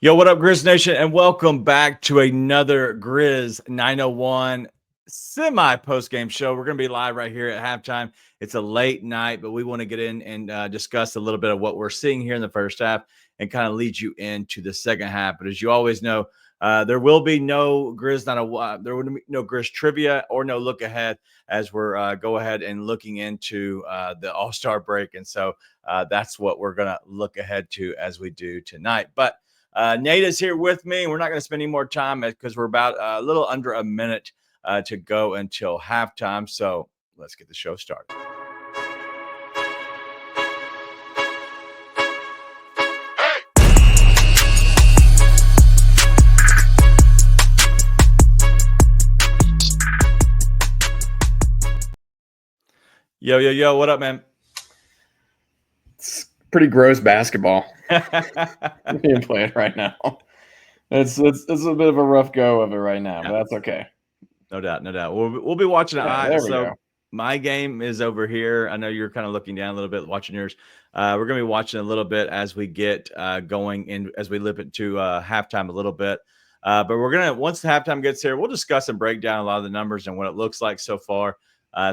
Yo, what up, Grizz Nation, and welcome back to another Grizz 901 semi post-game show. We're going to be live right here at halftime. It's a late night, but we want to get in and discuss a little bit of what we're seeing here in the first half and kind of lead you into the second half. But as you always know, there will be no Grizz, there will be no Grizz trivia or no look ahead as we're go ahead and looking into the All-Star break. And so that's what we're going to look ahead to as we do tonight. But Nate is here with me. We're not going to spend any more time because we're about a little under a minute to go until halftime. So let's get the show started. Yo, what up, man? It's pretty gross basketball being played right now. It's a bit of a rough go of it right now, but that's okay. No doubt. We'll be watching it. There we go. My game is over here. I know you're kind of looking down a little bit, watching yours. We're going to be watching a little bit as we get going in, as we lip it to halftime a little bit. But we're going to, once the halftime gets here, we'll discuss and break down a lot of the numbers and what it looks like so far.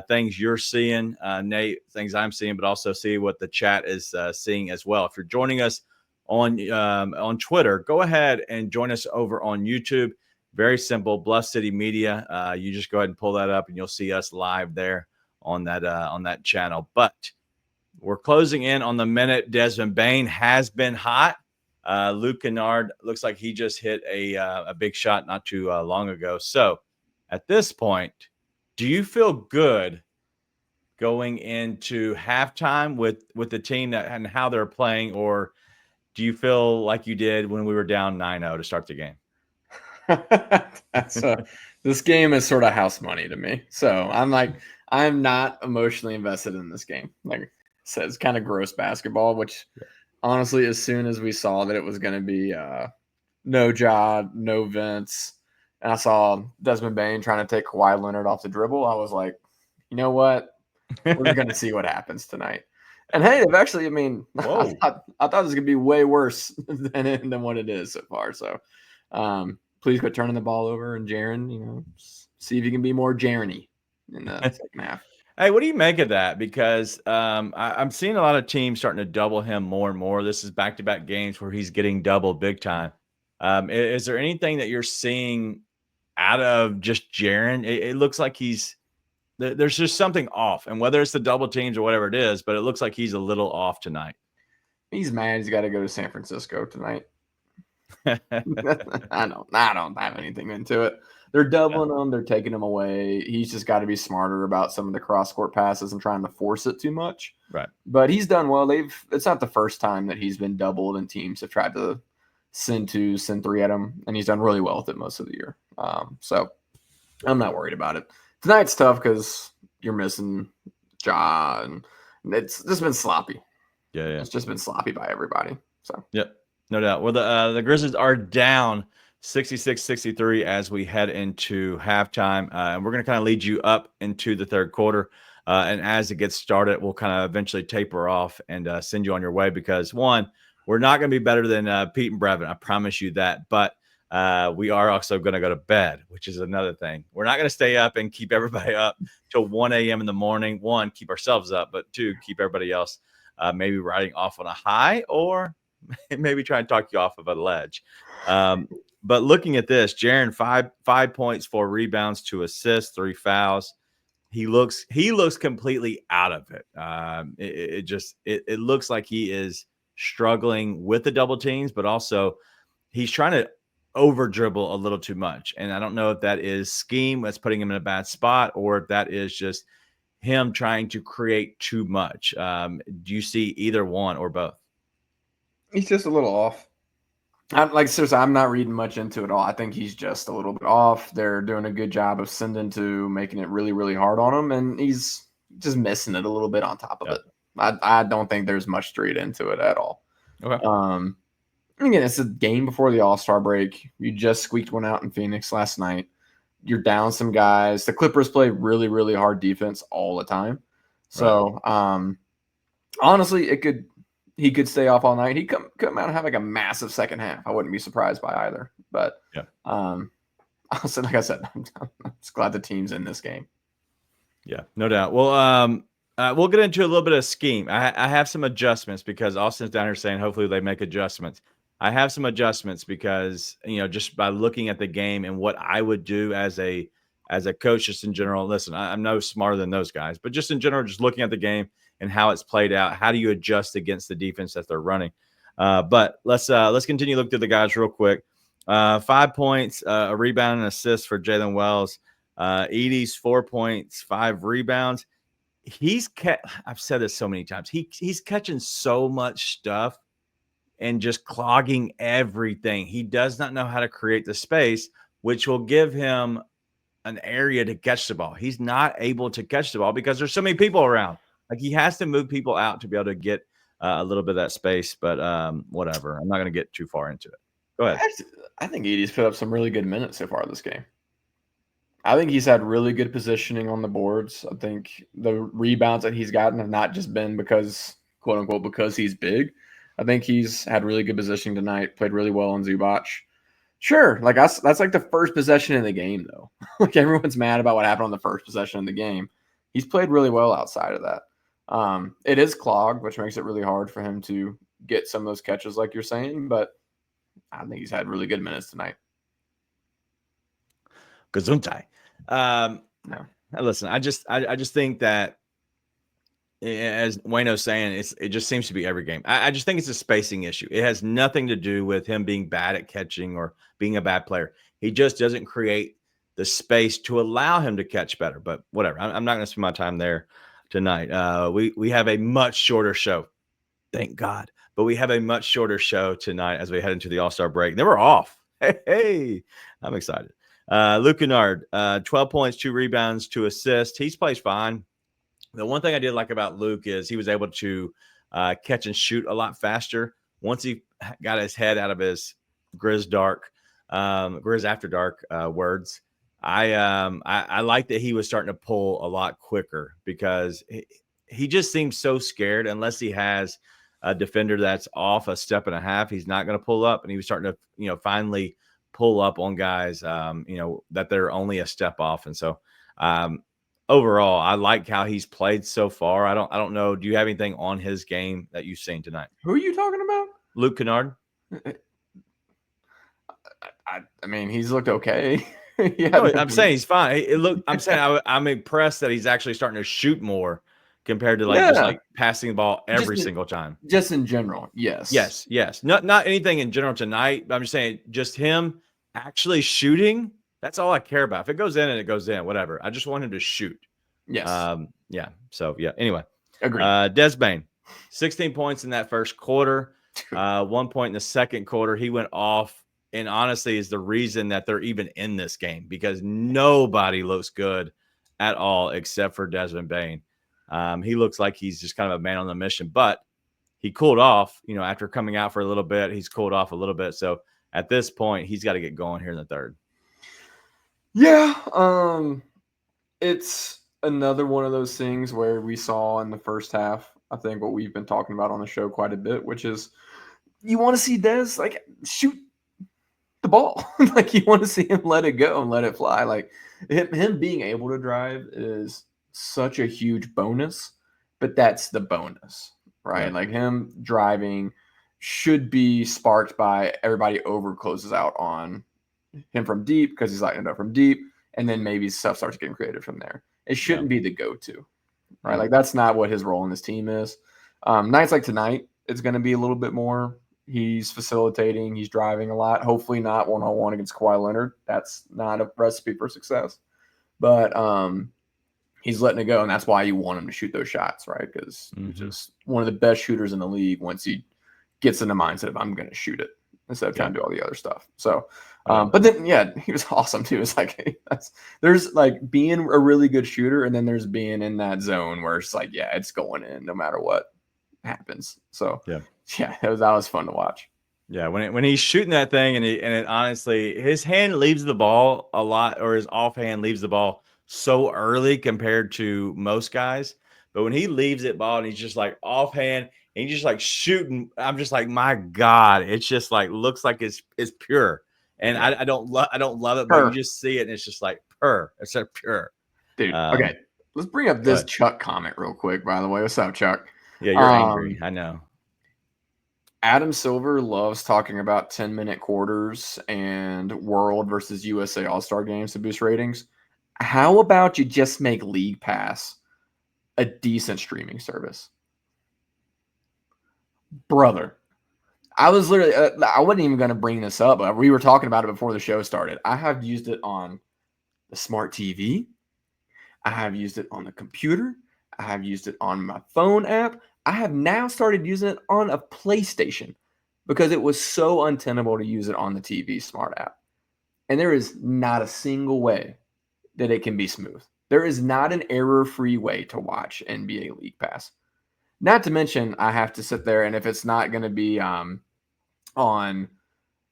Things you're seeing, Nate, things I'm seeing, but also see what the chat is seeing as well. If you're joining us on Twitter, go ahead and join us over on YouTube. Very simple, Bluff City Media. You just go ahead and pull that up, and you'll see us live there on that channel. But we're closing in on the minute. Desmond Bane has been hot. Luke Kennard looks like he just hit a big shot not too long ago. So at this point, do you feel good going into halftime with the team and how they're playing, or do you feel like you did when we were down 9-0 to start the game? This game is sort of house money to me. So I'm not emotionally invested in this game. Like I said, it's kind of gross basketball, which honestly, as soon as we saw that it was going to be no Ja, no Vince, and I saw Desmond Bane trying to take Kawhi Leonard off the dribble, I was like, you know what? We're going to see what happens tonight. And hey, they've actually, I mean, I thought it was going to be way worse than what it is so far. So please quit turning the ball over, and Jaren, see if you can be more Jaren-y in the second half. Hey, what do you make of that? Because I'm seeing a lot of teams starting to double him more and more. This is back-to-back games where he's getting doubled big time. Is there anything that you're seeing out of just Jaren? It looks like there's just something off, and whether it's the double teams or whatever it is, but it looks like he's a little off tonight. He's mad. He's got to go to San Francisco tonight. I don't have anything into it. They're doubling him. They're taking him away. He's just got to be smarter about some of the cross-court passes and trying to force it too much. Right. But he's done well. It's not the first time that he's been doubled, and teams have tried to send 2, send 3 at him, and he's done really well with it most of the year. So I'm not worried about it. Tonight's tough because you're missing Ja, and it's just been sloppy. Yeah. It's just been sloppy by everybody. So yep, no doubt. Well, the Grizzlies are down 66-63 as we head into halftime, and we're going to kind of lead you up into the third quarter. And as it gets started, we'll kind of eventually taper off and send you on your way because, one, we're not going to be better than Pete and Brevin. I promise you that. But we are also going to go to bed, which is another thing. We're not going to stay up and keep everybody up till 1 a.m. in the morning. One, keep ourselves up, but two, keep everybody else maybe riding off on a high or maybe try and talk you off of a ledge. But looking at this, Jaren, 5 points, 4 rebounds, 2 assists, 3 fouls. He looks completely out of it. It looks like he is struggling with the double teams, but also he's trying to over dribble a little too much. And I don't know if that is scheme that's putting him in a bad spot or if that is just him trying to create too much. Do you see either one or both? He's just a little off. Seriously, I'm not reading much into it all. I think he's just a little bit off. They're doing a good job of making it really, really hard on him, and he's just missing it a little bit on top of it. I don't think there's much to read into it at all. Okay. Again, it's a game before the All-Star break. You just squeaked one out in Phoenix last night. You're down some guys. The Clippers play really, really hard defense all the time. So, honestly, it could he could stay off all night. He'd come out and have like a massive second half. I wouldn't be surprised by either. But yeah, also, like I said, I'm just glad the team's in this game. Yeah, no doubt. Well, we'll get into a little bit of scheme. I have some adjustments because Austin's down here saying hopefully they make adjustments. I have some adjustments because, just by looking at the game and what I would do as a coach, just in general. Listen, I'm no smarter than those guys, but just in general, just looking at the game and how it's played out. How do you adjust against the defense that they're running? But let's continue to look through the guys real quick. 5 points, a rebound and assist for Jalen Wells. Edey's 4 points, 5 rebounds. I've said this so many times. He's catching so much stuff and just clogging everything. He does not know how to create the space, which will give him an area to catch the ball. He's not able to catch the ball because there's so many people around. Like, he has to move people out to be able to get a little bit of that space. But whatever. I'm not going to get too far into it. Go ahead. I think Edey's put up some really good minutes so far this game. I think he's had really good positioning on the boards. I think the rebounds that he's gotten have not just been because, quote unquote, because he's big. I think he's had really good positioning tonight, played really well on Zubac. Sure, like that's like the first possession in the game, though. Like, everyone's mad about what happened on the first possession in the game. He's played really well outside of that. It is clogged, which makes it really hard for him to get some of those catches, like you're saying, but I think he's had really good minutes tonight. Gesundheit. No. Listen, I just think that, as Wayno's saying, it just seems to be every game. I just think it's a spacing issue. It has nothing to do with him being bad at catching or being a bad player. He just doesn't create the space to allow him to catch better. But whatever. I'm not going to spend my time there tonight. We have a much shorter show. Thank God. But we have a much shorter show tonight as we head into the All-Star break. Then we're off. Hey, I'm excited. Luke Kennard, 12 points, 2 rebounds, 2 assists. He's plays fine. The one thing I did like about Luke is he was able to catch and shoot a lot faster once he got his head out of his Grizz After Dark words. I like that he was starting to pull a lot quicker because he just seems so scared. Unless he has a defender that's off a step and a half, he's not going to pull up. And he was starting to, finally pull up on guys, that they're only a step off. And so, overall, I like how he's played so far. I don't know. Do you have anything on his game that you've seen tonight? Who are you talking about? Luke Kennard. I mean, he's looked okay. I'm saying he's fine. I'm impressed that he's actually starting to shoot more compared to just like passing the ball every single time. Just in general, yes. Yes. Not anything in general tonight. But I'm just saying, just him actually shooting. That's all I care about. If it goes in, and it goes in, whatever. I just want him to shoot. Yes. Yeah. So yeah. Anyway, agreed. Des Bane, 16 points in that first quarter. 1 point in the second quarter. He went off, and honestly is the reason that they're even in this game because nobody looks good at all except for Desmond Bane. He looks like he's just kind of a man on a mission, but he cooled off. After coming out for a little bit, he's cooled off a little bit. So at this point, he's got to get going here in the third. Yeah, it's another one of those things where we saw in the first half, I think, what we've been talking about on the show quite a bit, which is you want to see Des like shoot the ball. Like, you want to see him let it go and let it fly. Like, him being able to drive is such a huge bonus, but that's the bonus, right? Yeah. Like, him driving should be sparked by everybody over closes out on him from deep because he's lighting it up from deep, and then maybe stuff starts getting created from there. It shouldn't be the go-to, right? Like, that's not what his role in this team is. Nights like tonight, it's going to be a little bit more. He's facilitating, he's driving a lot. Hopefully not one-on-one against Kawhi Leonard. That's not a recipe for success. But he's letting it go, and that's why you want him to shoot those shots, right? Because he's just one of the best shooters in the league once he gets in the mindset of I'm going to shoot it instead of trying to do all the other stuff. So, but then, he was awesome too. It's like, there's like being a really good shooter, and then there's being in that zone where it's like, it's going in no matter what happens. So, that was fun to watch. Yeah, when he's shooting that thing, and it honestly, his hand leaves the ball a lot, or his offhand leaves the ball so early compared to most guys. But when he leaves it ball and he's just like offhand, and he's just like shooting. I'm just like, my God, it's just like looks like it's pure. And I don't love it, but you just see it and it's just like pure. It's so pure. Dude, okay. Let's bring up this Chuck comment real quick, by the way. What's up, Chuck? Yeah, you're angry. I know. Adam Silver loves talking about 10-minute quarters and World versus USA All-Star games to boost ratings. How about you just make League Pass a decent streaming service? Brother, I was literally, I wasn't even going to bring this up, but we were talking about it before the show started. I have used it on the smart TV. I have used it on the computer. I have used it on my phone app. I have now started using it on a PlayStation because it was so untenable to use it on the TV smart app. And there is not a single way that it can be smooth. There is not an error-free way to watch NBA League Pass. Not to mention, I have to sit there, and if it's not going to be on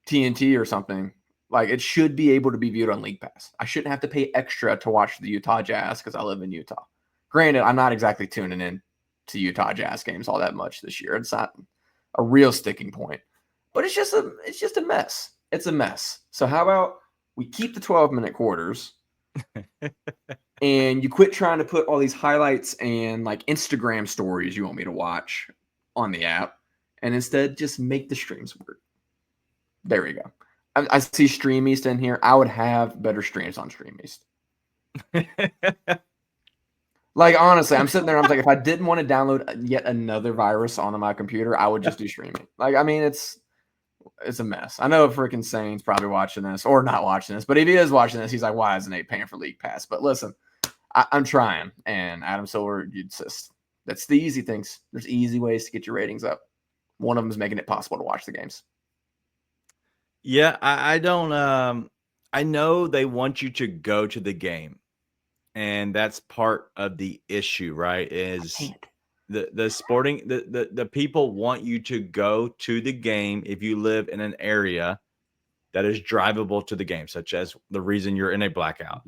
TNT or something, like it should be able to be viewed on League Pass. I shouldn't have to pay extra to watch the Utah Jazz because I live in Utah. Granted, I'm not exactly tuning in to Utah Jazz games all that much this year. It's not a real sticking point, but it's just a mess. It's a mess. So how about we keep the 12-minute quarters and you quit trying to put all these highlights and like Instagram stories you want me to watch on the app and instead just make the streams work. There we go. I see Stream East in here. I would have better streams on Stream East. Like, honestly, I'm sitting there. I'm like, if I didn't want to download yet another virus onto my computer, I would just do streaming. Like, I mean, it's a mess. I know freaking Sane's probably watching this or not watching this, but if he is watching this, he's like, why isn't Nate paying for League Pass? But listen, I'm trying. And Adam Silver, that's the easy things. There's easy ways to get your ratings up. One of them is making it possible to watch the games. Yeah, I don't. I know they want you to go to the game. And that's part of the issue, right? Is the sporting the people want you to go to the game if you live in an area that is drivable to the game, such as the reason you're in a blackout.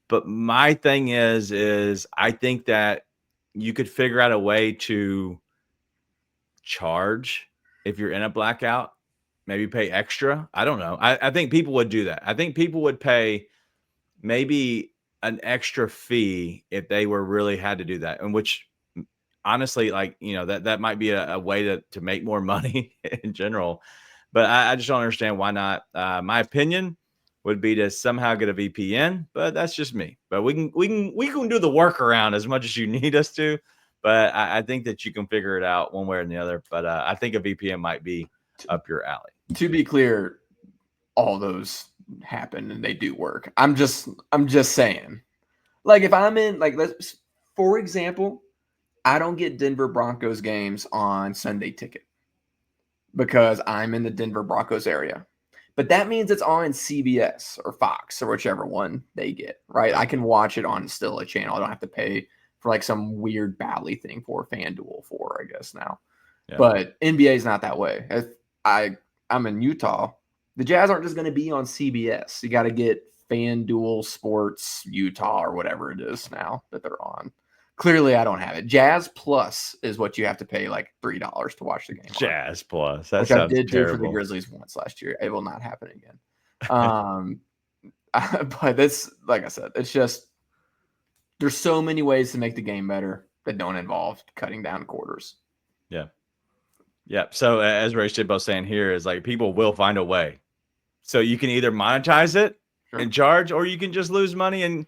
But my thing is I think that you could figure out a way to charge if you're in a blackout, maybe pay extra. I don't know. I think people would do that. I think people would pay maybe an extra fee if they were really had to do that, and which honestly, like, you know, that might be a way to make more money in general, but I just don't understand why not. My opinion would be to somehow get a VPN, but that's just me. But we can do the workaround as much as you need us to, but I think that you can figure it out one way or the other. But I think a VPN might be up your alley. To be clear, all those happen and they do work. I'm just saying, like, if I'm in, like, for example, I don't get Denver Broncos games on Sunday Ticket because I'm in the Denver Broncos area, but that means it's on CBS or Fox or whichever one they get, right? I can watch it on still a channel. I don't have to pay for like some weird Bally thing for FanDuel I guess now. Yeah. But NBA is not that way. If I'm in Utah, the Jazz aren't just going to be on CBS. You got to get FanDuel Sports Utah or whatever it is now that they're on. Clearly, I don't have it. Jazz Plus is what you have to pay like $3 to watch the game. Jazz Plus. That which I did terrible. Do for the Grizzlies once last year. It will not happen again. But this, like I said, it's just there's so many ways to make the game better that don't involve cutting down quarters. Yeah. Yeah. So as Ray Shibbo's saying here is like people will find a way. So you can either monetize it and charge, or you can just lose money and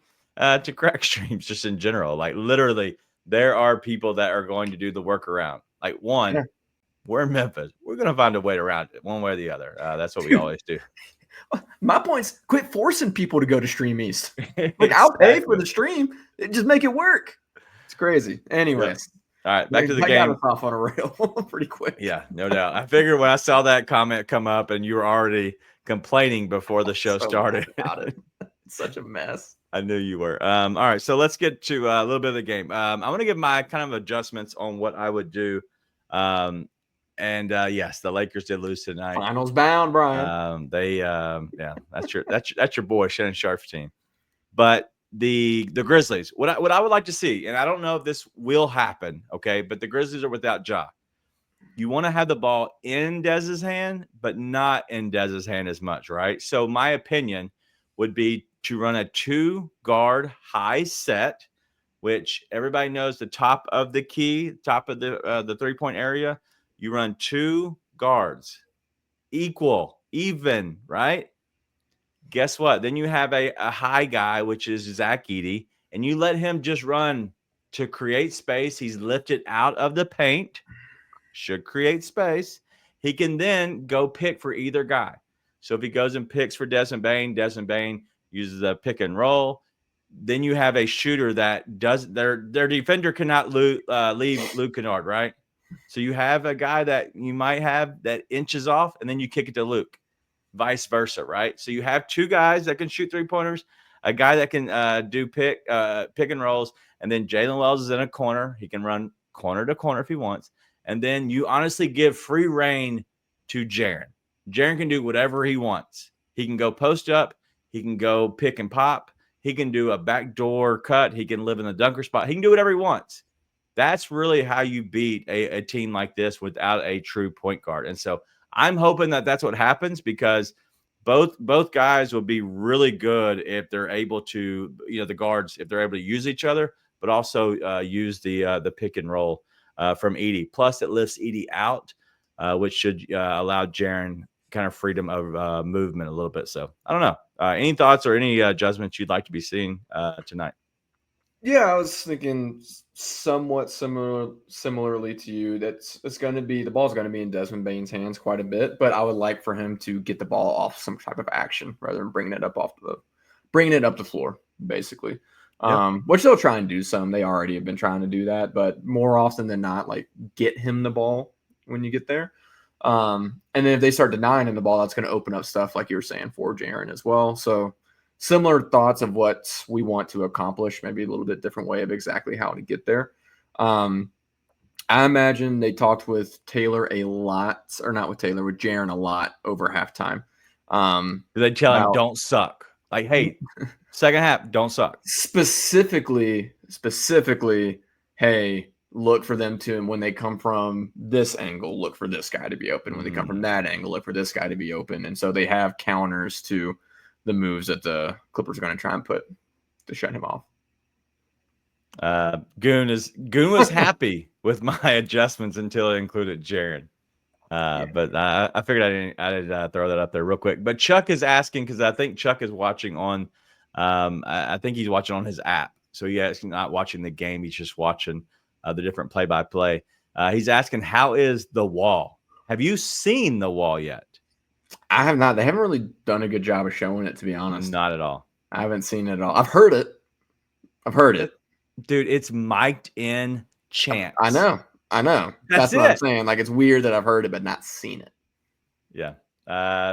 to crack streams just in general. Like literally, there are people that are going to do the workaround. Like we're in Memphis. We're going to find a way around it one way or the other. That's what we always do. My point's quit forcing people to go to Stream East. Like I'll pay for the stream. Just make it work. It's crazy. Anyways. Yep. All right, back to the game. I got us off on a rail pretty quick. Yeah, no doubt. I figured when I saw that comment come up and you were already complaining before the show started. About it. It's such a mess. I knew you were. All right, so let's get to a little bit of the game. I want to give my kind of adjustments on what I would do. Yes, the Lakers did lose tonight. Finals bound, Brian. That's your boy Shannon Sharp's team. But the Grizzlies, what I would like to see, and I don't know if this will happen, okay, but the Grizzlies are without Ja. You want to have the ball in Dez's hand, but not in Dez's hand as much, right? So my opinion would be to run a 2-guard high set, which everybody knows the top of the key, top of the 3-point area. You run 2 guards, equal, even, right? Guess what? Then you have a high guy, which is Zach Edey, and you let him just run to create space. He's lifted out of the paint, should create space. He can then go pick for either guy. So if he goes and picks for Desmond Bane uses a pick and roll. Then you have a shooter that does their defender cannot leave Luke Kennard, right? So you have a guy that you might have that inches off, and then you kick it to Luke. Vice versa, right? So you have 2 guys that can shoot 3-pointers, a guy that can do pick and rolls, and then Jalen Wells is in a corner. He can run corner to corner if he wants. And then you honestly give free reign to Jaren. Jaren can do whatever he wants. He can go post up. He can go pick and pop. He can do a backdoor cut. He can live in the dunker spot. He can do whatever he wants. That's really how you beat a team like this without a true point guard. And so I'm hoping that that's what happens, because both guys will be really good if they're able to, the guards, if they're able to use each other, but also use the pick and roll from Edey. Plus, it lifts Edey out, which should allow Jaren kind of freedom of movement a little bit. So I don't know. Any thoughts or any adjustments you'd like to be seeing tonight? Yeah, I was thinking somewhat similarly to you. It's going to be, the ball's going to be in Desmond Bane's hands quite a bit, but I would like for him to get the ball off some type of action rather than bringing it up the floor, basically. Yep. Which they'll try and do some. They already have been trying to do that, but more often than not, like, get him the ball when you get there. And then if they start denying him the ball, that's going to open up stuff like you were saying for Jaren as well. So similar thoughts of what we want to accomplish, maybe a little bit different way of exactly how to get there. I imagine they talked with Taylor a lot, or not with Taylor, with Jaren a lot over halftime. They tell him don't suck. Like, hey, second half, don't suck. Specifically, hey, look for them to, and when they come from this angle, look for this guy to be open. When they come from that angle, look for this guy to be open. And so they have counters to the moves that the Clippers are going to try and put to shut him off. Goon was happy with my adjustments until it included Jaren. But I figured I'd throw that up there real quick. But Chuck is asking, because I think Chuck is watching on, I think he's watching on his app. So he's not watching the game. He's just watching the different play-by-play. He's asking, how is the wall? Have you seen the wall yet? I have not. They haven't really done a good job of showing it, to be honest. Not at all. I haven't seen it at all. I've heard it. Dude, it's mic'd in chants. I know. That's what I'm saying. Like, it's weird that I've heard it but not seen it. Yeah.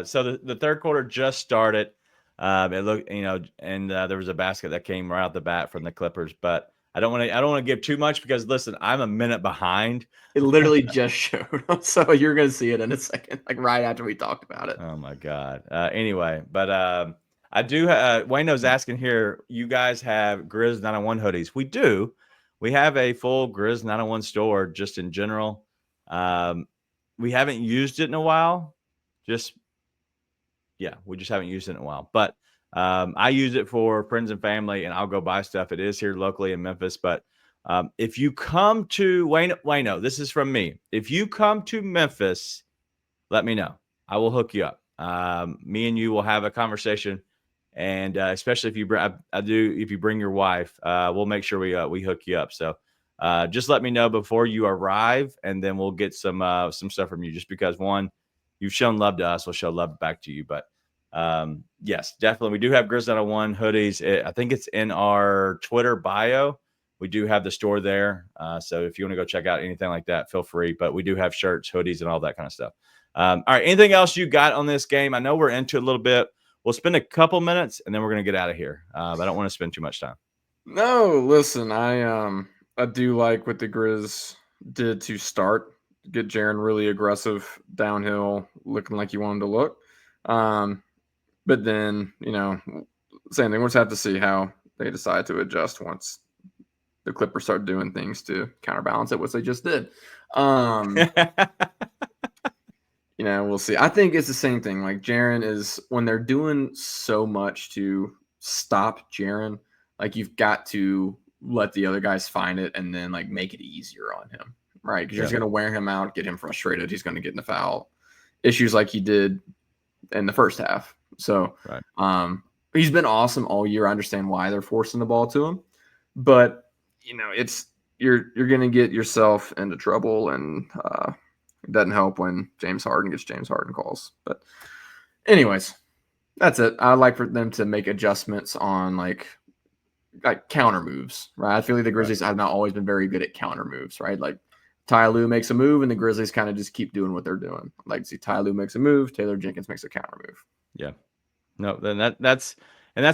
So the third quarter just started. It looked, and there was a basket that came right out the bat from the Clippers, but I don't want to give too much, because listen, I'm a minute behind. It literally just showed, so you're going to see it in a second, like right after we talked about it. Oh my God. Anyway, but I do. Wayno's asking here, you guys have Grizz 901 hoodies? We do. We have a full Grizz 901 store just in general. We haven't used it in a while. We just haven't used it in a while. But I use it for friends and family, and I'll go buy stuff. It is here locally in Memphis. But if you come to Wayno, this is from me. If you come to Memphis, let me know. I will hook you up. Me and you will have a conversation. And especially if you bring your wife, we'll make sure we hook you up. So just let me know before you arrive, and then we'll get some stuff from you. Just because, one, you've shown love to us, we'll show love back to you. But yes, definitely, we do have Grizz 901 hoodies. I think it's in our Twitter bio. We do have the store there. So if you want to go check out anything like that, feel free. But we do have shirts, hoodies, and all that kind of stuff. All right, anything else you got on this game? I know we're into it a little bit. We'll spend a couple minutes, and then we're going to get out of here. I don't want to spend too much time. No, listen, I do like what the Grizz did to start. Get Jaren really aggressive downhill, looking like you want him to look. But then, same thing. We'll just have to see how they decide to adjust once the Clippers start doing things to counterbalance it, which they just did. We'll see. I think it's the same thing. Like Jaren is, when they're doing so much to stop Jaren, like you've got to let the other guys find it and then like make it easier on him, right? Because you're just going to wear him out, get him frustrated. He's going to get in the foul issues like he did in the first half. So, he's been awesome all year. I understand why they're forcing the ball to him, but it's you're going to get yourself into trouble, and it doesn't help when James Harden gets James Harden calls. But anyways, that's it. I like for them to make adjustments on like counter moves, right? I feel like the Grizzlies have not always been very good at counter moves, right? Like Ty Lue makes a move and the Grizzlies kind of just keep doing what they're doing. I'd like to see Ty Lue makes a move, Taylor Jenkins makes a counter move. Yeah. No, then that's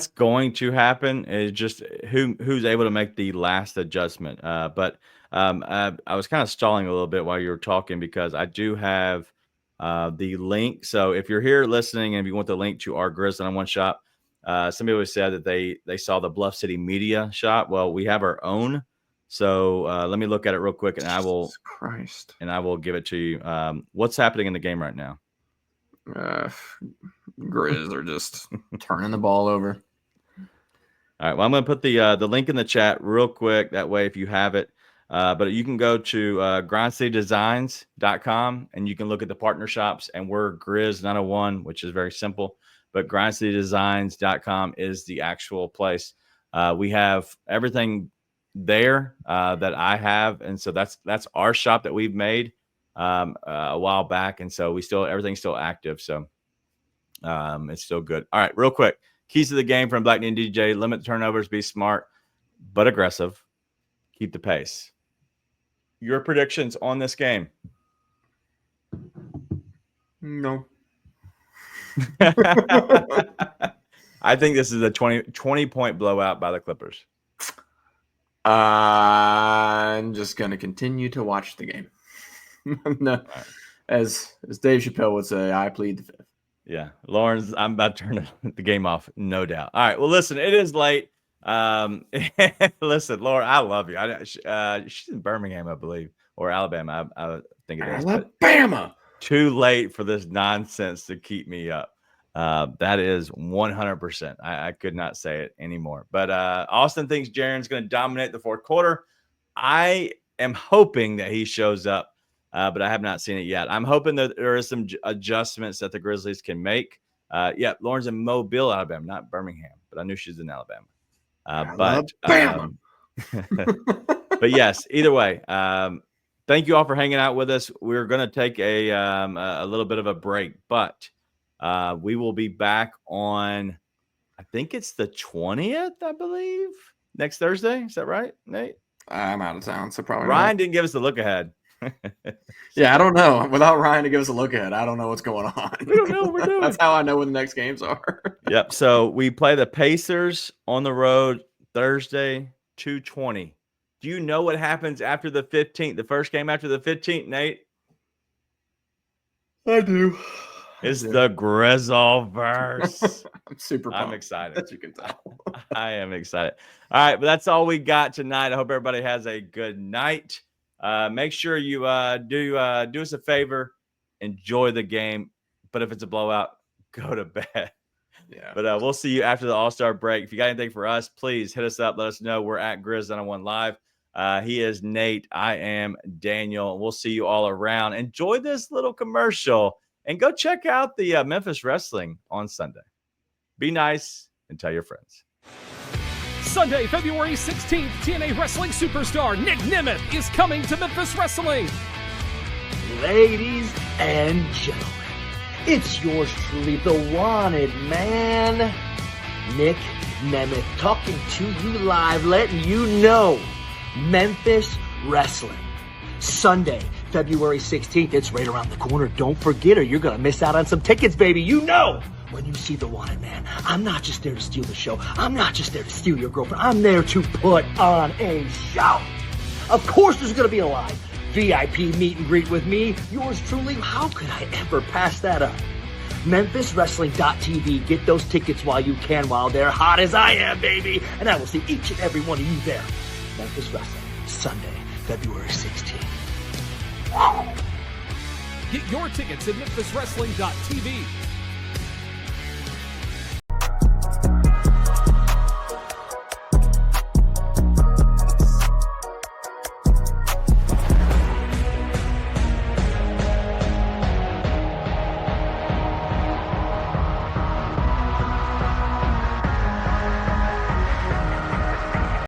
going to happen. Is just who's able to make the last adjustment. But I was kind of stalling a little bit while you were talking because I do have the link. So if you're here listening and if you want the link to our Grizz One shop, somebody always said that they saw the Bluff City Media shop. Well, we have our own. So let me look at it real quick, and I will give it to you. What's happening in the game right now? Grizz are just turning the ball over. All right. Well, I'm going to put the link in the chat real quick. That way, if you have it, but you can go to grindcitydesigns.com and you can look at the partner shops, and we're Grizz 901, which is very simple. But grindcitydesigns.com is the actual place. We have everything there that I have, and so that's our shop that we've made a while back, and so everything's still active. So it's still good. All right, real quick. Keys to the game from Black Ninja DJ: limit the turnovers, be smart but aggressive, keep the pace. Your predictions on this game? No. I think this is a 20-point blowout by the Clippers. I'm just going to continue to watch the game. No, right. As Dave Chappelle would say, I plead the fifth. Yeah, Lauren's. I'm about to turn the game off, no doubt. All right. Well, listen, it is late. Listen, Lauren, I love you. She's in Birmingham, I believe, or Alabama. I think it is. Alabama. Too late for this nonsense to keep me up. That is 100%. I could not say it anymore. But Austin thinks Jaren's going to dominate the fourth quarter. I am hoping that he shows up. But I have not seen it yet. I'm hoping that there is some adjustments that the Grizzlies can make. Lauren's in Mobile, Alabama, not Birmingham, but I knew she's in Alabama. But yes, either way, thank you all for hanging out with us. We're going to take a little bit of a break, but we will be back on, I think it's the 20th, I believe, next Thursday. Is that right, Nate? I'm out of town, so probably Ryan didn't give us the look ahead. Yeah, I don't know. Without Ryan to give us a look ahead, I don't know what's going on. We don't know what we're doing. That's how I know when the next games are. Yep. So we play the Pacers on the road Thursday, 2:20. Do you know what happens after the 15th? The first game after the 15th, Nate? I do. It's the Grizzleverse. I'm super pumped. I'm excited. As you can tell. I am excited. All right, but that's all we got tonight. I hope everybody has a good night. Make sure you do us a favor, enjoy the game. But if it's a blowout, go to bed. Yeah. But we'll see you after the All-Star break. If you got anything for us, please hit us up. Let us know. We're at Grizz 901 Live. He is Nate. I am Daniel. We'll see you all around. Enjoy this little commercial and go check out the Memphis Wrestling on Sunday. Be nice and tell your friends. Sunday, February 16th, TNA Wrestling superstar Nick Nemeth is coming to Memphis Wrestling. Ladies and gentlemen, it's yours truly, the Wanted Man, Nick Nemeth, talking to you live, letting you know, Memphis Wrestling. Sunday, February 16th, it's right around the corner. Don't forget, or you're going to miss out on some tickets, baby. You know. When you see the Wanted Man, I'm not just there to steal the show. I'm not just there to steal your girlfriend. I'm there to put on a show. Of course, there's going to be a live VIP meet and greet with me. Yours truly. How could I ever pass that up? MemphisWrestling.tv. Get those tickets while you can, while they're hot as I am, baby. And I will see each and every one of you there. Memphis Wrestling, Sunday, February 16th. Get your tickets at MemphisWrestling.tv.